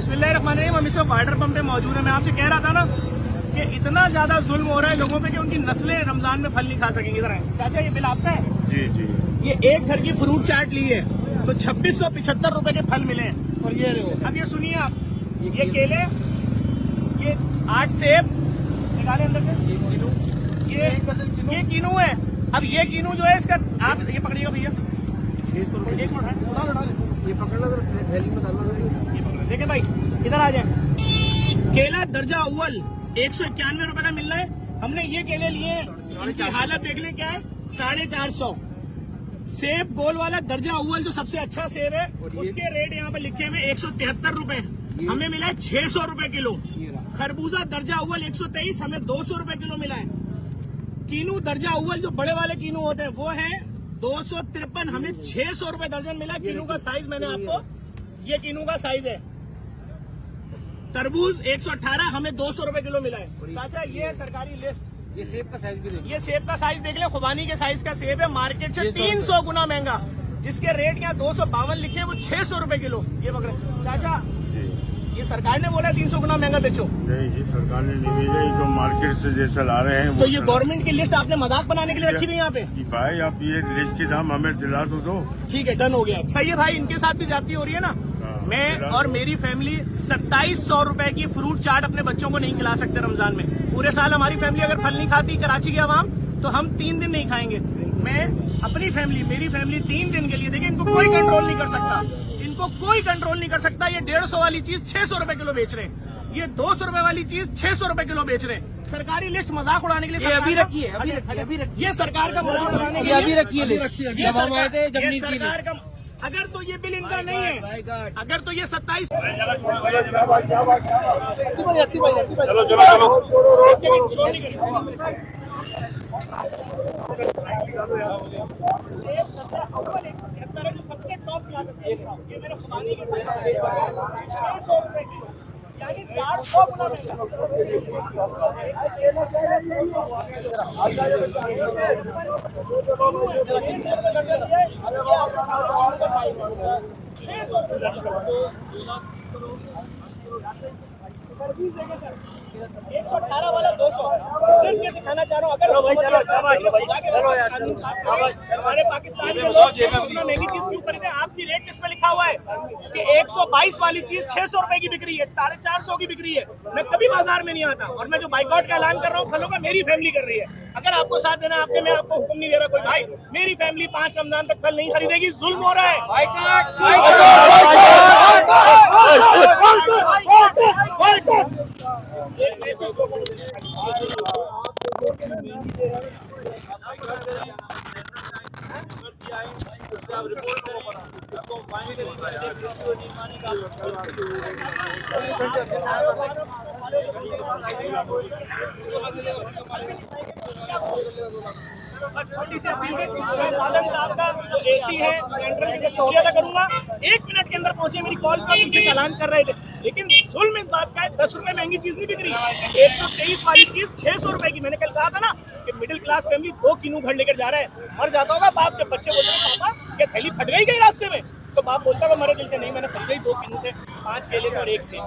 बिस्मिल्लाहिर्रहमानिर्रहीम। हम इस वक्त वाटर पंप पे मौजूद है। मैं आपसे कह रहा था ना कि इतना ज्यादा जुल्म हो रहा है लोगों पे कि उनकी नस्लें रमजान में फल नहीं खा सकेंगी। जरा चाचा ये बिल आपका है? जी जी। ये एक घर की फ्रूट चाट ली है तो 2675 रुपए के फल मिले हैं। और ये अब ये सुनिए आप, ये केले, ये 8 सेब निकाले अंदर से, ये कीनू है। अब ये कीनू जो है इसका आप ये पकड़िएगा भैया, 600 रुपए। एक मिनट ये पकड़ लो, थैली में डालो। देखें भाई इधर आ जाए। केला दर्जा अव्वल 191 रुपए का मिल रहा है। हमने ये केले लिए, इनकी हालत देख ले क्या है, 450। सेब गोल वाला दर्जा अव्वल जो सबसे अच्छा सेब है उसके रेट यहाँ पे लिखे हुए 173 रुपए, हमें मिला है 600 रुपए किलो। खरबूजा दर्जा अव्वल 123, हमें 200 रुपए किलो मिला है। कीनू दर्जा अव्वल जो बड़े वाले कीनू होते हैं वो है 253, हमें 600 रुपए दर्जन मिला। कीनू का साइज मैंने आपको, ये कीनू का साइज है। तरबूज 118, हमें 200 रुपए किलो मिला है। चाचा ये है सरकारी लिस्ट। ये सेब का साइज भी देखिए, ये सेब का साइज देख ले, खुबानी के साइज का सेब है, मार्केट से 300 गुना महंगा। जिसके रेट यहाँ 252 लिखे हैं वो 600 रुपए किलो। ये पकड़े चाचा, ये सरकार ने बोला 300 गुना महंगा बेचो। नहीं जी, सरकार ने नहीं भेजा, तो मार्केट से जैसा ला रहे हैं। तो ये गवर्नमेंट की लिस्ट आपने मजाक बनाने के लिए रखी हुई यहाँ पे? भाई आप ये लिस्ट के दाम हमें दिला तो दो। ठीक है, डन हो गया। सही है भाई, इनके साथ भी जाती हो रही है ना। मैं और मेरी फैमिली 2700 रुपए की फ्रूट चाट अपने बच्चों को नहीं खिला सकते रमजान में। पूरे साल हमारी फैमिली अगर फल नहीं खाती कराची की आवाम, तो हम 3 दिन नहीं खाएंगे। मैं अपनी फैमिली, मेरी फैमिली 3 दिन के लिए, देखिए इनको कोई कंट्रोल नहीं कर सकता, इनको कोई कंट्रोल नहीं कर सकता। ये 150 वाली चीज 600 रुपए किलो बेच रहे हैं, ये 200 रुपए वाली चीज 600 रुपए किलो बेच रहे हैं। सरकारी लिस्ट मजाक उड़ाने के लिए अभी रखिए, अभी रखिए, ये सरकार का मजाक उड़ाने के लिए अभी रखिए लिस्ट। ये सरकार का, अगर तो ये बिल इनका नहीं है, अगर तो ये 27 सबसे टॉप ये मेरे खुबानी के साथ 600 रुपए किलो, यानी 400 गुना महंगा। 118 वाला 200, सिर्फ ये दिखाना चाह रहा हूँ। अगर हमारे पाकिस्तान के लोग 600 गुना महंगी चीज क्यों खरीदे? आपकी रेट किस पे लिखा हुआ है कि 122 वाली चीज 600 रुपए की बिक रही है, 450 की बिक रही है। मैं कभी बाजार में नहीं आता, और मैं जो बाइकआउट का ऐलान कर रहा हूँ फलों का, मेरी फैमिली कर रही है। अगर आपको साथ देना आपके, मैं आपको हुक्म नहीं दे रहा कोई भाई, मेरी फैमिली 5 रमजान तक फल नहीं खरीदेगी। जुल्म हो रहा है। बस छोटी सी अपील है, फादन साहब का जो एसी है सेंट्रल का शुक्रिया अदा करूंगा। 1 मिनट के अंदर पहुंचे, मेरी कॉल पर मुझे चालान कर रहे थे, लेकिन जुल्म इस बात का है 10 रुपए महंगी चीज नहीं बिक रही। 123 वाली चीज 600 रुपए की। मैंने कल कहा था ना कि मिडिल क्लास फैमिली 2 किलो भर लेकर जा रहा है। मर जाता होगा बाप जब बच्चे बोलते हैं पापा क्या थैली फट गई कहीं रास्ते में, तो बाप बोलता होगा मरे दिल से, नहीं मैंने फट गई, 2 किलो थे, 5 केले थे और 1 सेब।